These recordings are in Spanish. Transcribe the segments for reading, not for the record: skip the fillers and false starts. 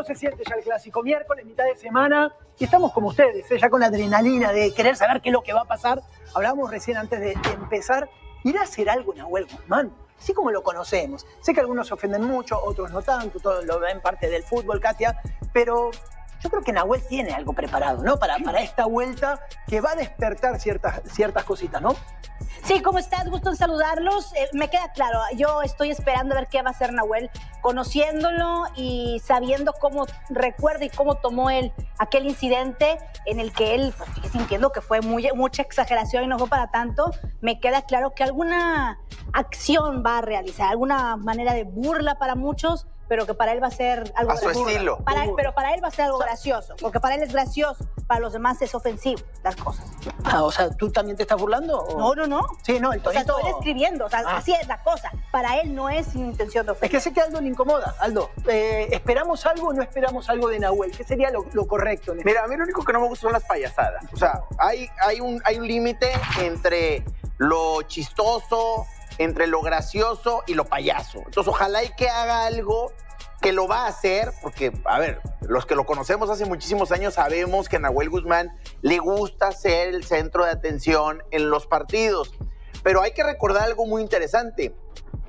No se siente ya el clásico miércoles, mitad de semana, y estamos como ustedes, ya con la adrenalina de querer saber qué es lo que va a pasar. Hablábamos recién antes de empezar, ¿irá a hacer algo Nahuel Guzmán? Así como lo conocemos. Sé que algunos se ofenden mucho, otros no tanto, todos lo ven parte del fútbol, Katia, pero yo creo que Nahuel tiene algo preparado, ¿no? Para esta vuelta que va a despertar ciertas cositas, ¿no? Sí, ¿cómo estás? Gusto en saludarlos. Me queda claro, yo estoy esperando a ver qué va a hacer Nahuel, conociéndolo y sabiendo cómo recuerda y cómo tomó él aquel incidente en el que él, pues, sintiendo que fue mucha exageración y no fue para tanto. Me queda claro que alguna acción va a realizar, alguna manera de burla para muchos, pero que para él va a ser algo gracioso. A su estilo. Pero para él va a ser algo gracioso, porque para él es gracioso, para los demás es ofensivo, las cosas. Ah, o sea, ¿tú también te estás burlando? ¿O? No. Sí, no, el O sea, tonito... estoy escribiendo, o sea, así es la cosa. Para él no es sin intención de ofender. Es que sé que a Aldo le incomoda. Aldo, ¿esperamos algo o no esperamos algo de Nahuel? ¿Qué sería lo correcto? Mira, a mí lo único que no me gusta son las payasadas. O sea, hay un límite entre lo chistoso, entre lo gracioso y lo payaso. Entonces, ojalá y que haga algo que lo va a hacer, porque, a ver, los que lo conocemos hace muchísimos años sabemos que a Nahuel Guzmán le gusta ser el centro de atención en los partidos. Pero hay que recordar algo muy interesante.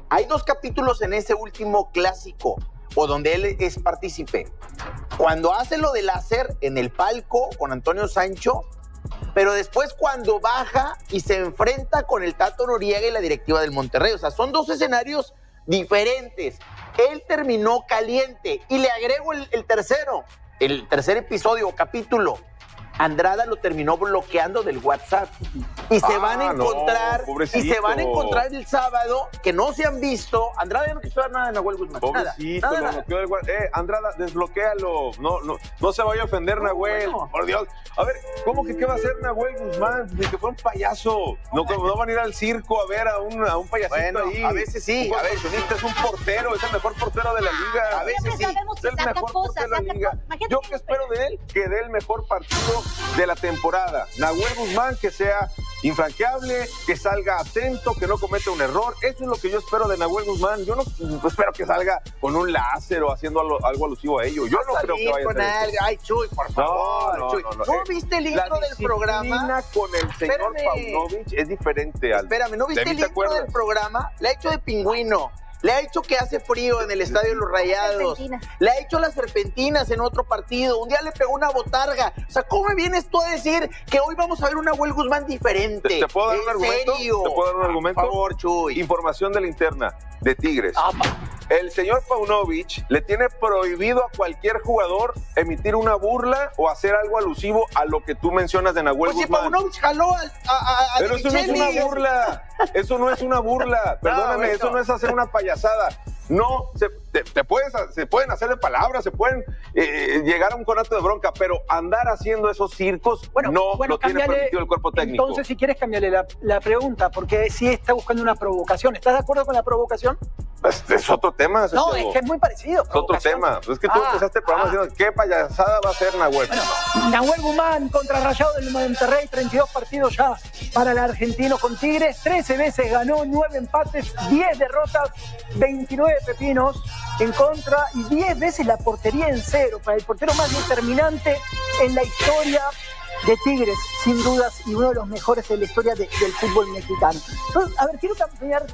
Hay 2 capítulos en ese último clásico, o donde él es partícipe. Cuando hace lo de láser en el palco con Antonio Sancho, pero después cuando baja y se enfrenta con el Tato Noriega y la directiva del Monterrey. O sea, son 2 escenarios diferentes. Él terminó caliente y le agrego el tercer episodio o capítulo. Andrada lo terminó bloqueando del WhatsApp y se van a encontrar el sábado, que no se han visto. Andrada ya no quiso ver nada de Nahuel Guzmán. Pobrecito, nada. lo bloqueó del WhatsApp. Andrada, desbloquéalo. No se vaya a ofender, Nahuel. Bueno. Por Dios. A ver, ¿cómo que qué va a hacer Nahuel Guzmán? Ni que fue un payaso. No van a ir al circo a ver a un payasito ahí. A veces sí. A veces es un portero, es el mejor portero de la liga. A veces sí. Es el mejor portero de la liga. Yo que espero de él, que dé el mejor partido de la temporada. Nahuel Guzmán, que sea infranqueable, que salga atento, que no cometa un error. Eso es lo que yo espero de Nahuel Guzmán. Yo no espero que salga con un láser o haciendo algo alusivo a ello. Yo no creo que vaya a hacer eso. Ay, Chuy, por favor. No. ¿No viste el intro del programa? La con el señor Paunovic es diferente. Espérame, ¿no viste el intro del programa? Le ha hecho de pingüino. Le ha hecho que hace frío en el estadio de los Rayados. Le ha hecho las serpentinas en otro partido. Un día le pegó una botarga. O sea, ¿cómo me vienes tú a decir que hoy vamos a ver una Nahuel Guzmán diferente? ¿Te puedo dar un argumento? ¿Serio? ¿Te puedo dar un argumento? Por favor, Chuy. Información de la interna de Tigres. El señor Paunovic le tiene prohibido a cualquier jugador emitir una burla o hacer algo alusivo a lo que tú mencionas de Nahuel Guzmán. Pues si Paunovic jaló a Pero eso no es una burla. Eso no es una burla. Perdóname, eso no es hacer una payasada. No, se pueden hacer de palabras, se pueden llegar a un conato de bronca, pero andar haciendo esos circos no lo tiene permitido el cuerpo técnico. Entonces, si quieres, cambiarle la pregunta, porque sí está buscando una provocación. ¿Estás de acuerdo con la provocación? Es otro tema. No, es que es muy parecido. Es otro tema. Es que tú empezaste el programa diciendo ¿qué payasada va a hacer Nahuel? Bueno, Nahuel Guzmán contra Rayado del Monterrey, 32 partidos ya para el argentino con Tigres, 13 veces ganó, 9 empates, 10 derrotas, 29 pepinos en contra y 10 veces la portería en cero, para el portero más determinante en la historia de Tigres, sin dudas, y uno de los mejores de la historia del fútbol mexicano. Entonces, a ver, quiero cambiar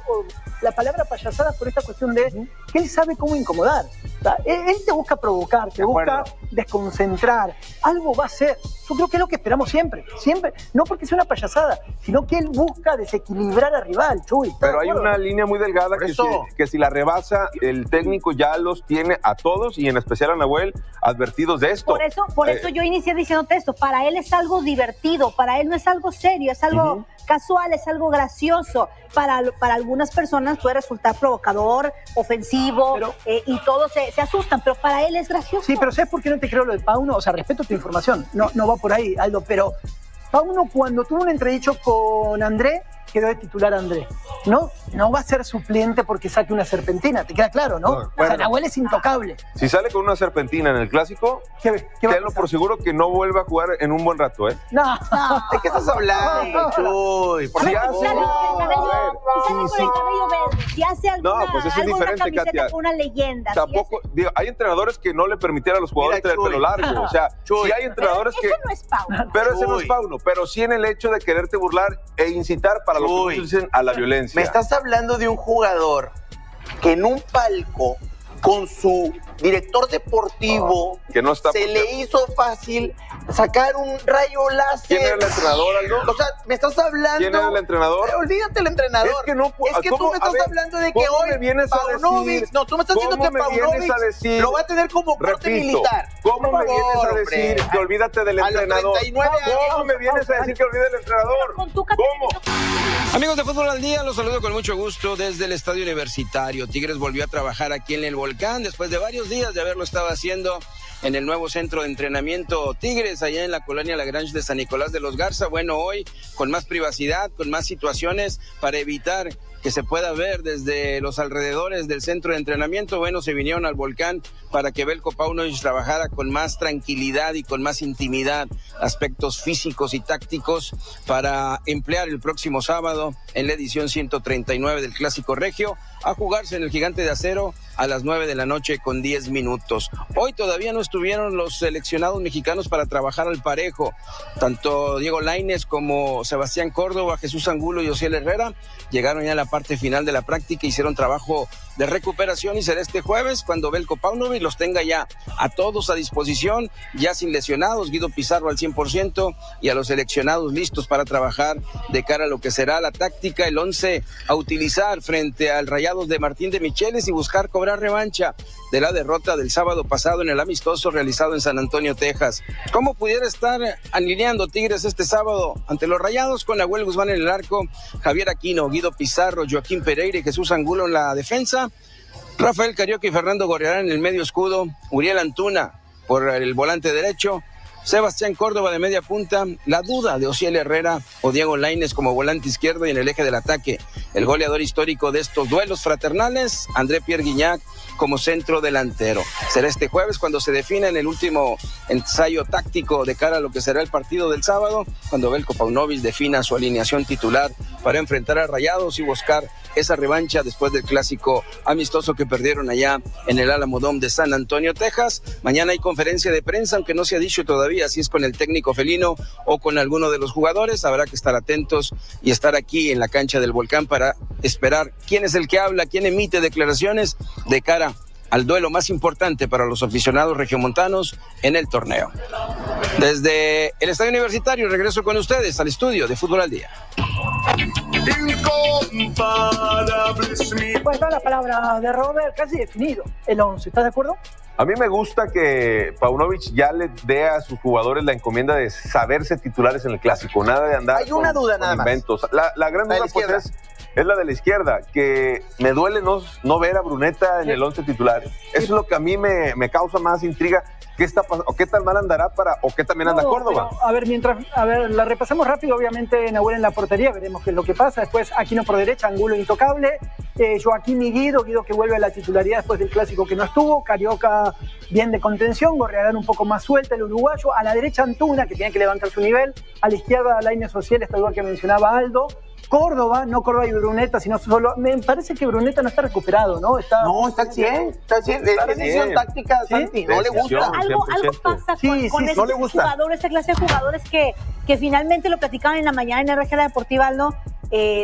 la palabra payasada por esta cuestión de que él sabe cómo incomodar. O sea, él te busca provocar, te busca desconcentrar. Algo va a hacer. Yo creo que es lo que esperamos siempre. Siempre, no porque sea una payasada, sino que él busca desequilibrar al rival, Chuy. Pero hay una línea muy delgada que si la rebasa, el técnico ya los tiene a todos y en especial a Nahuel advertidos de esto. Por eso yo inicié diciéndote esto. Para él es algo divertido, para él no es algo serio, es algo casual, es algo gracioso. Para algunas personas puede resultar provocador, ofensivo, y todos se asustan, pero para él es gracioso. Sí, pero ¿sabes por qué no te creo lo de Pauno? O sea, respeto tu información, no va por ahí, Aldo, pero Pauno, cuando tuvo un entredicho con André, quedó de titular Andrés. No va a ser suplente porque saque una serpentina, te queda claro, ¿no? Bueno. O sea, Nahuel es intocable. Si sale con una serpentina en el clásico, ¿Qué va a tenlo pasar? por seguro que no vuelva a jugar en un buen rato, ¿eh? No. ¿De qué estás hablando, Chuy? Por Sí, favor. Sale con el cabello, a ver, y sale con el cabello verde. Si hace alguna, No, pues eso es alguna diferente, camiseta Katia. con una leyenda. Tampoco, digo, hay entrenadores que no le permitieran a los jugadores Mira, tener pelo largo. O sea, Chuy. sí hay entrenadores Pero que. eso no es Pauno. Pero ese no Chuy. es Pauno, pero sí en el hecho de quererte burlar e incitar para lo que Chuy. muchos dicen a la violencia. Me estás hablando de un jugador que en un palco con su director deportivo que no está se por- le hizo fácil sacar un rayo láser. ¿Quién era el entrenador, Aldo? O sea, me estás hablando. ¿Quién era el entrenador? Olvídate el entrenador. Es que no pu- Es que ¿cómo? tú me estás A ver, hablando de que ¿cómo hoy me vienes a Paunovic. decir? No, tú me estás diciendo ¿Cómo que me vienes Paunovic a decir? lo va a tener como corte Repito, militar. ¿cómo Por me vienes a favor, decir hombre. que olvídate del A los entrenador? 39 ¿Cómo años. me vienes a decir que olvide del entrenador? Con tu ¿Cómo? Amigos de Fútbol al Día, los saludo con mucho gusto desde el Estadio Universitario. Tigres volvió a trabajar aquí en el Volcán después de varios días de haberlo estado haciendo en el nuevo centro de entrenamiento Tigres, allá en la colonia Lagrange de San Nicolás de los Garza. Bueno, hoy con más privacidad, con más situaciones para evitar que se pueda ver desde los alrededores del centro de entrenamiento. Bueno, se vinieron al Volcán para que Veljko Paunovic trabajara con más tranquilidad y con más intimidad, aspectos físicos y tácticos para emplear el próximo sábado en la edición 139 del Clásico Regio a jugarse en el Gigante de Acero a las 9 de la noche con 10 minutos. Hoy todavía no estuvieron los seleccionados mexicanos para trabajar al parejo. Tanto Diego Lainez como Sebastián Córdoba, Jesús Angulo y Osiel Herrera llegaron ya a la parte final de la práctica, hicieron trabajo de recuperación y será este jueves cuando Veljko Paunovic los tenga ya a todos a disposición, ya sin lesionados, Guido Pizarro al 100% y a los seleccionados listos para trabajar de cara a lo que será la táctica, el 11 a utilizar frente al Rayados de Martín de Micheles y buscar cobrar revancha de la derrota del sábado pasado en el amistoso realizado en San Antonio, Texas. ¿Cómo pudiera estar alineando Tigres este sábado ante los Rayados con Nahuel Guzmán en el arco, Javier Aquino, Guido Pizarro, Joaquín Pereira y Jesús Angulo en la defensa? Rafael Carioca y Fernando Gorriarán en el medio escudo, Uriel Antuna por el volante derecho, Sebastián Córdoba de media punta, la duda de Osiel Herrera o Diego Lainez como volante izquierdo y en el eje del ataque, el goleador histórico de estos duelos fraternales, André Pierre Guignac como centro delantero. Será este jueves cuando se defina en el último ensayo táctico de cara a lo que será el partido del sábado, cuando Veljko Paunovic defina su alineación titular para enfrentar a Rayados y buscar esa revancha después del clásico amistoso que perdieron allá en el Alamo Dome de San Antonio, Texas. Mañana hay conferencia de prensa, aunque no se ha dicho todavía si es con el técnico felino o con alguno de los jugadores. Habrá que estar atentos y estar aquí en la cancha del Volcán para esperar quién es el que habla, quién emite declaraciones de cara al duelo más importante para los aficionados regiomontanos en el torneo. Desde el Estadio Universitario regreso con ustedes al estudio de Fútbol al Día. Pues está la palabra de Robert, casi definido. El 11, ¿estás de acuerdo? A mí me gusta que Paunovic ya le dé a sus jugadores la encomienda de saberse titulares en el clásico, nada de andar Hay una duda nada más. inventos. La gran La de duda la pues, izquierda. es la de la izquierda, que me duele no ver a Bruneta en el 11 titular. Eso es lo que a mí me causa más intriga. ¿Qué está pasando? ¿O qué tan mal andará o qué también anda No, Córdoba? pero, a ver, la repasamos rápido, obviamente Nahuel en la portería, veremos qué es lo que pasa. Después Aquino por derecha, Angulo intocable, Joaquín y Guido que vuelve a la titularidad después del clásico que no estuvo, Carioca bien de contención, Gorriarán un poco más suelta, el uruguayo, a la derecha Antuna, que tiene que levantar su nivel, a la izquierda Lainez Ociel, está igual que mencionaba Aldo, Córdoba, no Córdoba y Bruneta, sino solo. Me parece que Bruneta no está recuperado, ¿no? Está al 100, está al 100. Está Es decisión bien. táctica, ¿Sí? Santi, no le gusta. Decisión. Algo 100%. pasa Sí, con sí, ese no le gusta. jugador, esa clase de jugadores que finalmente lo platicaban en la mañana en RG Deportiva, Aldo,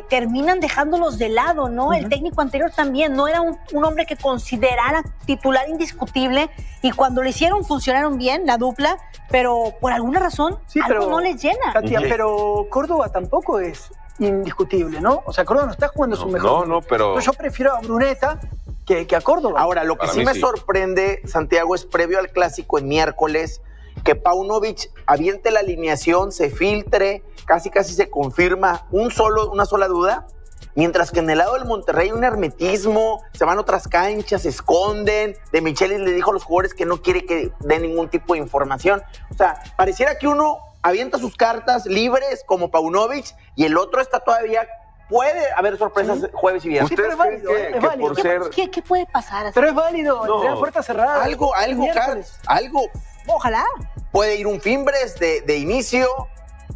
terminan dejándolos de lado, ¿no? El técnico anterior también no era un hombre que considerara titular indiscutible y cuando lo hicieron funcionaron bien, la dupla, pero por alguna razón Sí, algo pero- no les llena. Katia, Sí. pero Córdoba tampoco es indiscutible, ¿no? O sea, Córdoba no está jugando su mejor. No, pero Yo prefiero a Bruneta que a Córdoba. Ahora, lo que Para sí mí me sí. sorprende, Santiago, es previo al clásico en miércoles, que Paunovic aviente la alineación, se filtre, casi se confirma una sola duda, mientras que en el lado del Monterrey hay un hermetismo, se van a otras canchas, se esconden. De Michelis le dijo a los jugadores que no quiere que den ningún tipo de información. O sea, pareciera que uno avienta sus cartas libres como Paunovic y el otro está todavía puede haber sorpresas jueves y viernes. Sí, pero es válido, es válido. Por ser... ¿Qué puede pasar? Pero es válido, No. entre puertas cerradas. Algo, algo. Ojalá. Puede ir un Fimbres de inicio,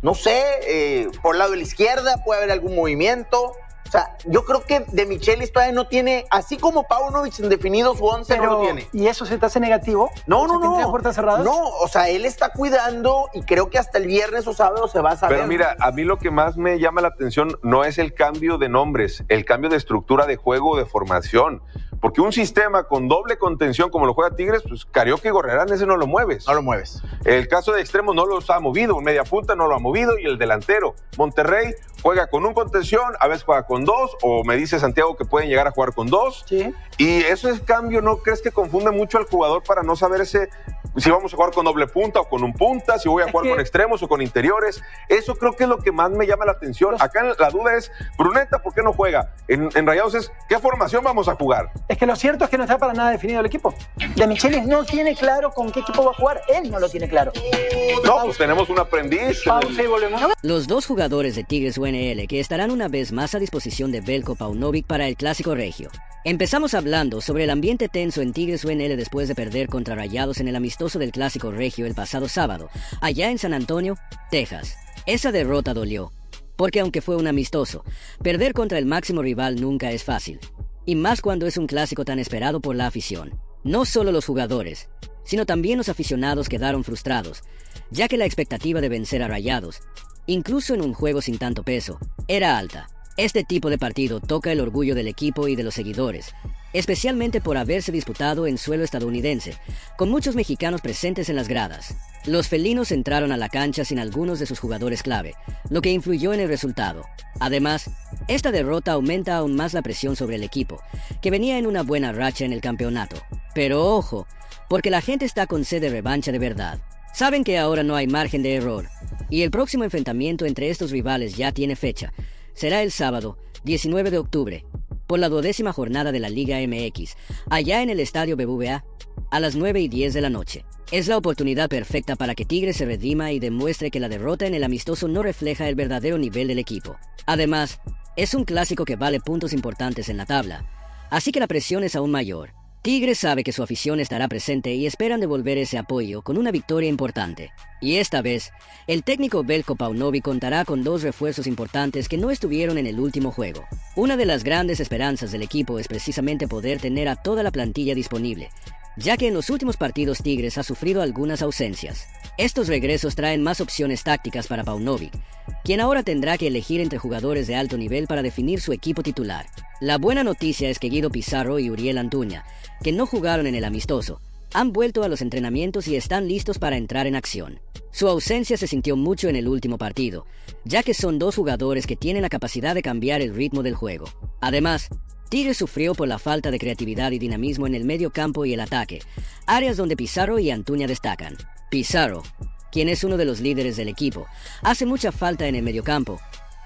no sé, por el lado de la izquierda puede haber algún movimiento. O sea, yo creo que De Michelis todavía no tiene, así como Paunovic indefinido su 11 no lo tiene. ¿Y eso se te hace negativo? No, ¿Tendría puertas cerradas? No, o sea, él está cuidando y creo que hasta el viernes o sábado se va a saber. Pero mira, a mí lo que más me llama la atención no es el cambio de nombres, el cambio de estructura de juego, de formación. Porque un sistema con doble contención como lo juega Tigres, pues Carioca y Gorrerán, ese no lo mueves. No lo mueves. El caso de extremos no los ha movido, un media punta no lo ha movido y el delantero. Monterrey juega con un contención, a veces juega con dos, o me dice Santiago que pueden llegar a jugar con dos. Sí. Y eso es cambio, ¿no crees que confunde mucho al jugador para no saber si vamos a jugar con doble punta o con un punta, si voy a jugar con extremos o con interiores? Eso creo que es lo que más me llama la atención. Acá la duda es, Bruneta, ¿por qué no juega? En Rayados es, ¿qué formación vamos a jugar? Es que lo cierto es que no está para nada definido el equipo. De Michelis no tiene claro con qué equipo va a jugar. Él no lo tiene claro. No, pues tenemos un aprendiz. Pausa y volvemos. Los dos jugadores de Tigres UNL que estarán una vez más a disposición de Veljko Paunovic para el Clásico Regio. Empezamos hablando sobre el ambiente tenso en Tigres UNL después de perder contra Rayados en el amistoso del Clásico Regio el pasado sábado, allá en San Antonio, Texas. Esa derrota dolió, porque aunque fue un amistoso, perder contra el máximo rival nunca es fácil, y más cuando es un clásico tan esperado por la afición. No solo los jugadores, sino también los aficionados quedaron frustrados, ya que la expectativa de vencer a Rayados, incluso en un juego sin tanto peso, era alta. Este tipo de partido toca el orgullo del equipo y de los seguidores, especialmente por haberse disputado en suelo estadounidense, con muchos mexicanos presentes en las gradas. Los felinos entraron a la cancha sin algunos de sus jugadores clave, lo que influyó en el resultado. Además, esta derrota aumenta aún más la presión sobre el equipo, que venía en una buena racha en el campeonato. Pero ojo, porque la gente está con sed de revancha de verdad. Saben que ahora no hay margen de error, y el próximo enfrentamiento entre estos rivales ya tiene fecha. Será el sábado, 19 de octubre, por la 12ª jornada de la Liga MX, allá en el Estadio BBVA, a las 9:10 de la noche. Es la oportunidad perfecta para que Tigres se redima y demuestre que la derrota en el amistoso no refleja el verdadero nivel del equipo. Además, es un clásico que vale puntos importantes en la tabla, así que la presión es aún mayor. Tigres sabe que su afición estará presente y esperan devolver ese apoyo con una victoria importante. Y esta vez, el técnico Veljko Paunovic contará con dos refuerzos importantes que no estuvieron en el último juego. Una de las grandes esperanzas del equipo es precisamente poder tener a toda la plantilla disponible, ya que en los últimos partidos Tigres ha sufrido algunas ausencias. Estos regresos traen más opciones tácticas para Paunovic, quien ahora tendrá que elegir entre jugadores de alto nivel para definir su equipo titular. La buena noticia es que Guido Pizarro y Uriel Antuña, que no jugaron en el amistoso, han vuelto a los entrenamientos y están listos para entrar en acción. Su ausencia se sintió mucho en el último partido, ya que son dos jugadores que tienen la capacidad de cambiar el ritmo del juego. Además, Tigres sufrió por la falta de creatividad y dinamismo en el medio campo y el ataque, áreas donde Pizarro y Antuña destacan. Pizarro, quien es uno de los líderes del equipo, hace mucha falta en el mediocampo,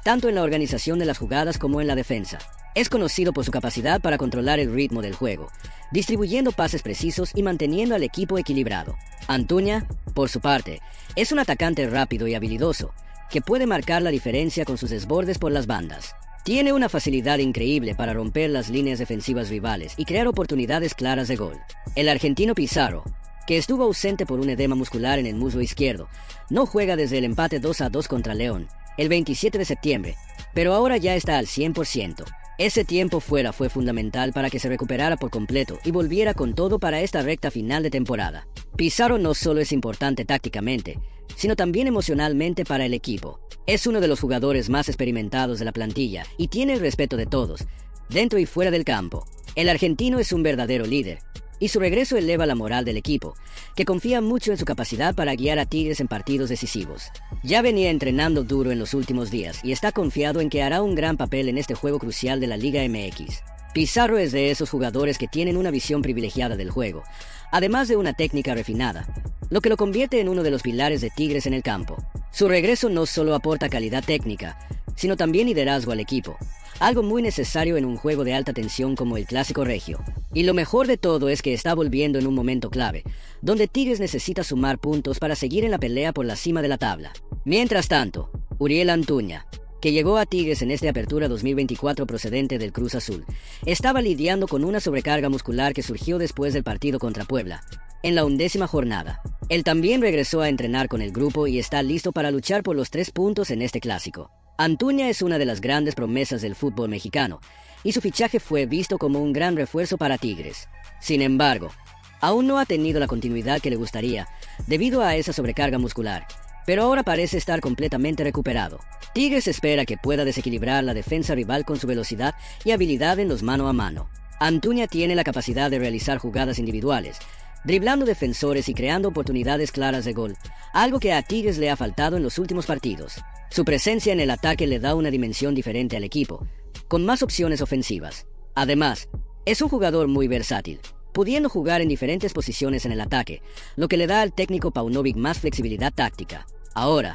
tanto en la organización de las jugadas como en la defensa. Es conocido por su capacidad para controlar el ritmo del juego, distribuyendo pases precisos y manteniendo al equipo equilibrado. Antuña, por su parte, es un atacante rápido y habilidoso, que puede marcar la diferencia con sus desbordes por las bandas. Tiene una facilidad increíble para romper las líneas defensivas rivales y crear oportunidades claras de gol. El argentino Pizarro, que estuvo ausente por un edema muscular en el muslo izquierdo, no juega desde el empate 2-2 contra León, el 27 de septiembre, pero ahora ya está al 100%. Ese tiempo fuera fue fundamental para que se recuperara por completo y volviera con todo para esta recta final de temporada. Pizarro no solo es importante tácticamente, sino también emocionalmente para el equipo. Es uno de los jugadores más experimentados de la plantilla y tiene el respeto de todos, dentro y fuera del campo. El argentino es un verdadero líder, y su regreso eleva la moral del equipo, que confía mucho en su capacidad para guiar a Tigres en partidos decisivos. Ya venía entrenando duro en los últimos días y está confiado en que hará un gran papel en este juego crucial de la Liga MX. Pizarro es de esos jugadores que tienen una visión privilegiada del juego, además de una técnica refinada, lo que lo convierte en uno de los pilares de Tigres en el campo. Su regreso no solo aporta calidad técnica, sino también liderazgo al equipo, algo muy necesario en un juego de alta tensión como el Clásico Regio. Y lo mejor de todo es que está volviendo en un momento clave, donde Tigres necesita sumar puntos para seguir en la pelea por la cima de la tabla. Mientras tanto, Uriel Antuña, que llegó a Tigres en esta apertura 2024 procedente del Cruz Azul, estaba lidiando con una sobrecarga muscular que surgió después del partido contra Puebla, en la 11ª jornada. Él también regresó a entrenar con el grupo y está listo para luchar por los 3 puntos en este clásico. Antuna es una de las grandes promesas del fútbol mexicano, y su fichaje fue visto como un gran refuerzo para Tigres. Sin embargo, aún no ha tenido la continuidad que le gustaría, debido a esa sobrecarga muscular, pero ahora parece estar completamente recuperado. Tigres espera que pueda desequilibrar la defensa rival con su velocidad y habilidad en los mano a mano. Antuna tiene la capacidad de realizar jugadas individuales, driblando defensores y creando oportunidades claras de gol, algo que a Tigres le ha faltado en los últimos partidos. Su presencia en el ataque le da una dimensión diferente al equipo, con más opciones ofensivas. Además, es un jugador muy versátil, pudiendo jugar en diferentes posiciones en el ataque, lo que le da al técnico Paunovic más flexibilidad táctica. Ahora,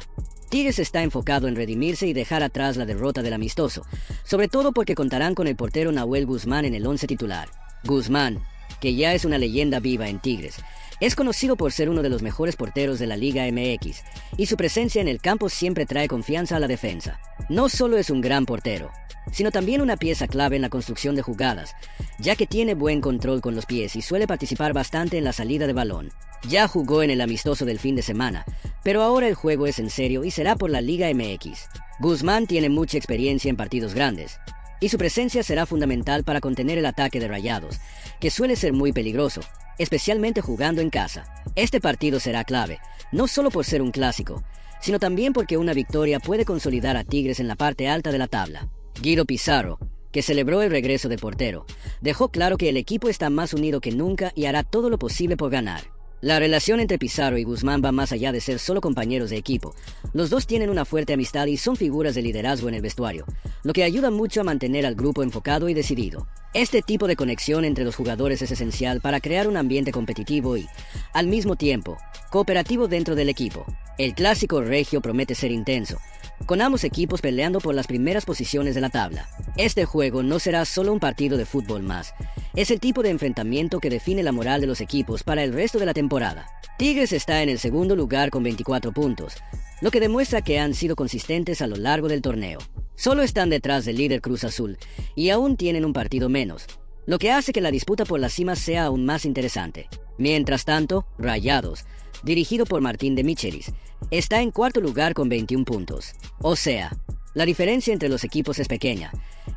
Tigres está enfocado en redimirse y dejar atrás la derrota del amistoso, sobre todo porque contarán con el portero Nahuel Guzmán en el 11 titular. Guzmán, que ya es una leyenda viva en Tigres, es conocido por ser uno de los mejores porteros de la Liga MX, y su presencia en el campo siempre trae confianza a la defensa. No solo es un gran portero, sino también una pieza clave en la construcción de jugadas, ya que tiene buen control con los pies y suele participar bastante en la salida de balón. Ya jugó en el amistoso del fin de semana, pero ahora el juego es en serio y será por la Liga MX. Guzmán tiene mucha experiencia en partidos grandes, y su presencia será fundamental para contener el ataque de Rayados, que suele ser muy peligroso, especialmente jugando en casa. Este partido será clave, no solo por ser un clásico, sino también porque una victoria puede consolidar a Tigres en la parte alta de la tabla. Guido Pizarro, que celebró el regreso del portero, dejó claro que el equipo está más unido que nunca y hará todo lo posible por ganar. La relación entre Pizarro y Guzmán va más allá de ser solo compañeros de equipo. Los dos tienen una fuerte amistad y son figuras de liderazgo en el vestuario, lo que ayuda mucho a mantener al grupo enfocado y decidido. Este tipo de conexión entre los jugadores es esencial para crear un ambiente competitivo y, al mismo tiempo, cooperativo dentro del equipo. El clásico regio promete ser intenso, con ambos equipos peleando por las primeras posiciones de la tabla. Este juego no será solo un partido de fútbol más, es el tipo de enfrentamiento que define la moral de los equipos para el resto de la temporada. Tigres está en el segundo lugar con 24 puntos, lo que demuestra que han sido consistentes a lo largo del torneo. Solo están detrás del líder Cruz Azul y aún tienen un partido menos, lo que hace que la disputa por la cima sea aún más interesante. Mientras tanto, Rayados, dirigido por Martín de Michelis, está en cuarto lugar con 21 puntos. O sea, la diferencia entre los equipos es pequeña,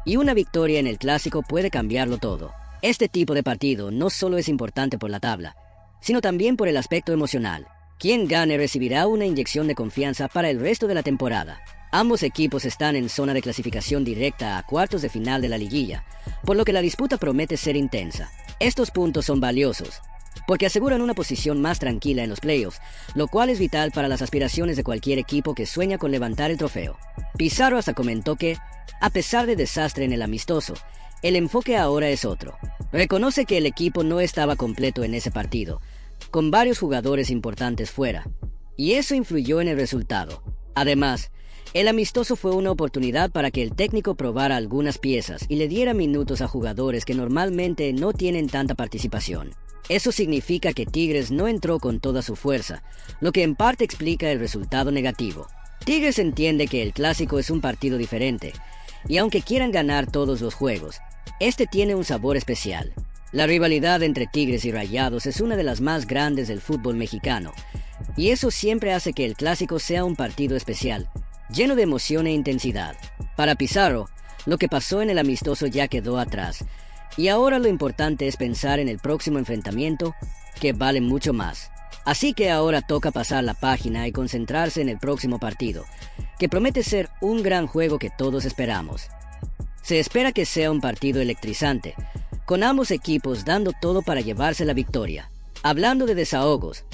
y una victoria en el clásico puede cambiarlo todo. Este tipo de partido no solo es importante por la tabla, sino también por el aspecto emocional. Quien gane recibirá una inyección de confianza para el resto de la temporada. Ambos equipos están en zona de clasificación directa a cuartos de final de la liguilla, por lo que la disputa promete ser intensa. Estos puntos son valiosos, porque aseguran una posición más tranquila en los playoffs, lo cual es vital para las aspiraciones de cualquier equipo que sueña con levantar el trofeo. Pizarro hasta comentó que, a pesar del desastre en el amistoso, el enfoque ahora es otro. Reconoce que el equipo no estaba completo en ese partido, con varios jugadores importantes fuera, y eso influyó en el resultado. Además, el amistoso fue una oportunidad para que el técnico probara algunas piezas y le diera minutos a jugadores que normalmente no tienen tanta participación. Eso significa que Tigres no entró con toda su fuerza, lo que en parte explica el resultado negativo. Tigres entiende que el clásico es un partido diferente, y aunque quieran ganar todos los juegos, este tiene un sabor especial. La rivalidad entre Tigres y Rayados es una de las más grandes del fútbol mexicano, y eso siempre hace que el clásico sea un partido especial, lleno de emoción e intensidad. Para Pizarro, lo que pasó en el amistoso ya quedó atrás, y ahora lo importante es pensar en el próximo enfrentamiento, que vale mucho más. Así que ahora toca pasar la página y concentrarse en el próximo partido, que promete ser un gran juego que todos esperamos. Se espera que sea un partido electrizante, con ambos equipos dando todo para llevarse la victoria. Hablando de desahogos,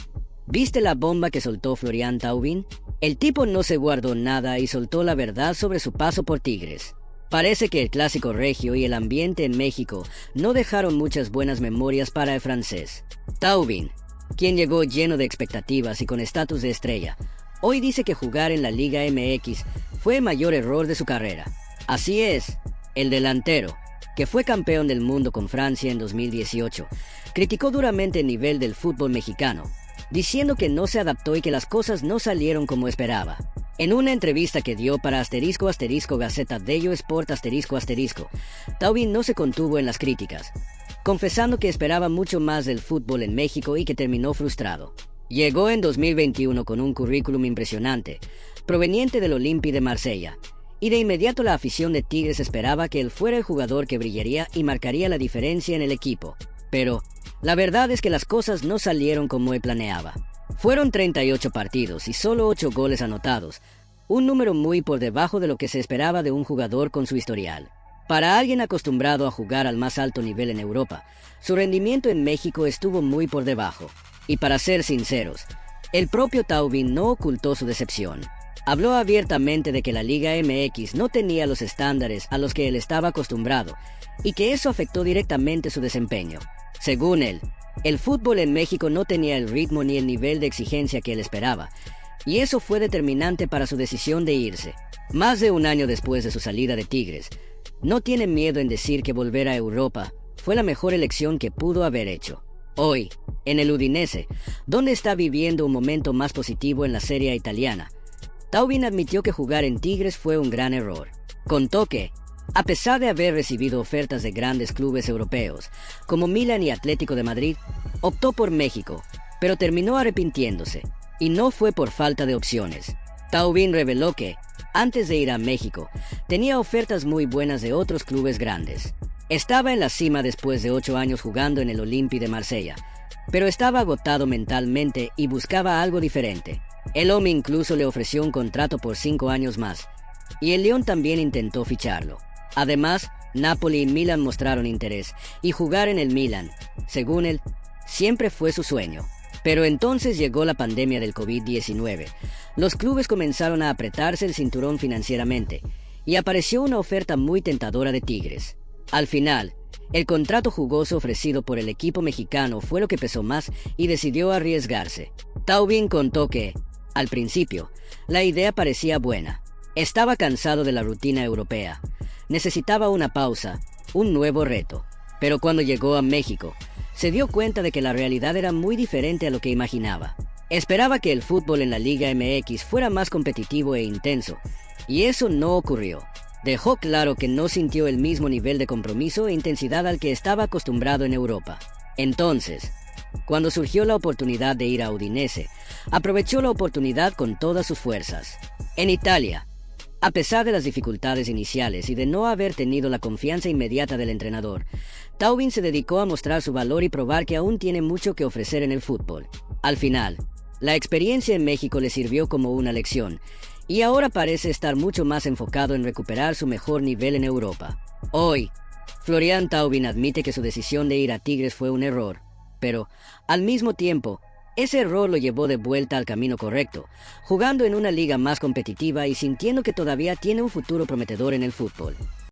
¿viste la bomba que soltó Florian Thauvin? El tipo no se guardó nada y soltó la verdad sobre su paso por Tigres. Parece que el clásico regio y el ambiente en México no dejaron muchas buenas memorias para el francés. Thauvin, quien llegó lleno de expectativas y con estatus de estrella, hoy dice que jugar en la Liga MX fue el mayor error de su carrera. Así es, el delantero, que fue campeón del mundo con Francia en 2018, criticó duramente el nivel del fútbol mexicano, diciendo que no se adaptó y que las cosas no salieron como esperaba. En una entrevista que dio para Gaceta dello Sport Taubín no se contuvo en las críticas, confesando que esperaba mucho más del fútbol en México y que terminó frustrado. Llegó en 2021 con un currículum impresionante, proveniente del Olympique de Marsella, y de inmediato la afición de Tigres esperaba que él fuera el jugador que brillaría y marcaría la diferencia en el equipo. Pero la verdad es que las cosas no salieron como él planeaba. Fueron 38 partidos y solo 8 goles anotados, un número muy por debajo de lo que se esperaba de un jugador con su historial. Para alguien acostumbrado a jugar al más alto nivel en Europa, su rendimiento en México estuvo muy por debajo. Y para ser sinceros, el propio Taubín no ocultó su decepción. Habló abiertamente de que la Liga MX no tenía los estándares a los que él estaba acostumbrado y que eso afectó directamente su desempeño. Según él, el fútbol en México no tenía el ritmo ni el nivel de exigencia que él esperaba, y eso fue determinante para su decisión de irse. Más de un año después de su salida de Tigres, no tiene miedo en decir que volver a Europa fue la mejor elección que pudo haber hecho. Hoy, en el Udinese, donde está viviendo un momento más positivo en la Serie A italiana, Taubín admitió que jugar en Tigres fue un gran error. Contó que, a pesar de haber recibido ofertas de grandes clubes europeos, como Milan y Atlético de Madrid, optó por México, pero terminó arrepintiéndose, y no fue por falta de opciones. Taubín reveló que, antes de ir a México, tenía ofertas muy buenas de otros clubes grandes. Estaba en la cima después de 8 años jugando en el Olympique de Marsella, pero estaba agotado mentalmente y buscaba algo diferente. El hombre incluso le ofreció un contrato por 5 años más, y el León también intentó ficharlo. Además, Napoli y Milan mostraron interés, y jugar en el Milan, según él, siempre fue su sueño. Pero entonces llegó la pandemia del COVID-19. Los clubes comenzaron a apretarse el cinturón financieramente, y apareció una oferta muy tentadora de Tigres. Al final, el contrato jugoso ofrecido por el equipo mexicano fue lo que pesó más y decidió arriesgarse. Taubín contó que, al principio, la idea parecía buena. Estaba cansado de la rutina europea. Necesitaba una pausa, un nuevo reto. Pero cuando llegó a México, se dio cuenta de que la realidad era muy diferente a lo que imaginaba. Esperaba que el fútbol en la Liga MX fuera más competitivo e intenso, y eso no ocurrió. Dejó claro que no sintió el mismo nivel de compromiso e intensidad al que estaba acostumbrado en Europa. Entonces, cuando surgió la oportunidad de ir a Udinese, aprovechó la oportunidad con todas sus fuerzas. En Italia, a pesar de las dificultades iniciales y de no haber tenido la confianza inmediata del entrenador, Taubín se dedicó a mostrar su valor y probar que aún tiene mucho que ofrecer en el fútbol. Al final, la experiencia en México le sirvió como una lección, y ahora parece estar mucho más enfocado en recuperar su mejor nivel en Europa. Hoy, Florian Taubín admite que su decisión de ir a Tigres fue un error, pero, al mismo tiempo, ese error lo llevó de vuelta al camino correcto, jugando en una liga más competitiva y sintiendo que todavía tiene un futuro prometedor en el fútbol.